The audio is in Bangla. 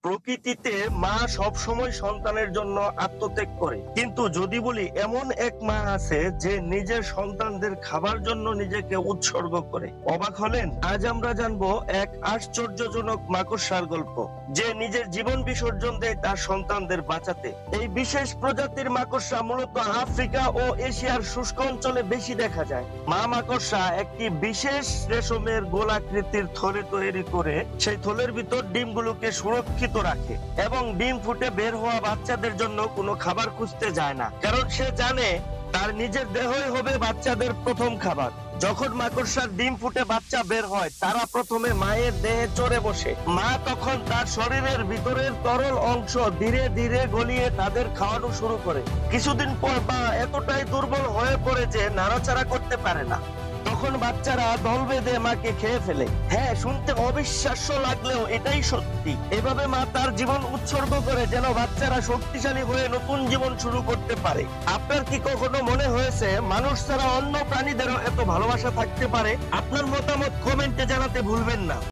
প্রকৃতিতে মা সব সময় সন্তানের জন্য আত্মত্যাগ করে, কিন্তু যদি বলি এমন এক মা আছে যে নিজের সন্তানদের খাবার জন্য নিজেকে উৎসর্গ করে, অবাক হলেন? আজ আমরা জানবো এক আশ্চর্যজনক মাকড়সার গল্প, যে নিজের জীবন বিসর্জন দেয় তার সন্তানদের বাঁচাতে। এই বিশেষ প্রজাতির মাকড়সা মূলত আফ্রিকা ও এশিয়ার শুষ্ক অঞ্চলে বেশি দেখা যায়। মা মাকড়সা একটি বিশেষ রেশমের গোলাকৃতির থলে তৈরি করে সেই থলের ভিতর ডিমগুলোকে সুরক্ষিত রাখে এবং ডিম ফুটে বের হওয়া বাচ্চাদের জন্য কোনো খাবার খুঁজতে যায় না, কারণ সে জানে তার নিজের দেহই হবে বাচ্চাদের প্রথম খাবার। যখন মাকড়সার ডিম ফুটে বাচ্চা বের হয়, তারা প্রথমে মায়ের দেহে চড়ে বসে। মা তখন তার শরীরের ভিতরের তরল অংশ ধীরে ধীরে গলিয়ে তাদের খাওয়ানো শুরু করে। কিছুদিন পর মা এতটাই দুর্বল হয়ে পড়ে যে নাড়াচাড়া করতে পারে না। তখন বাচ্চারা দল বেঁধে মাকে খেয়ে ফেলে। হ্যাঁ, শুনতে অবিশ্বাস্য লাগলেও এটাই সত্যি। এভাবে মা তার জীবন উৎসর্গ করে যেন বাচ্চারা শক্তিশালী হয়ে নতুন জীবন শুরু করতে পারে। আপনার কি কখনো মনে হয়েছে মানুষ ছাড়া অন্য প্রাণীদেরও এত ভালোবাসা থাকতে পারে? আপনার মতামত কমেন্টে জানাতে ভুলবেন না।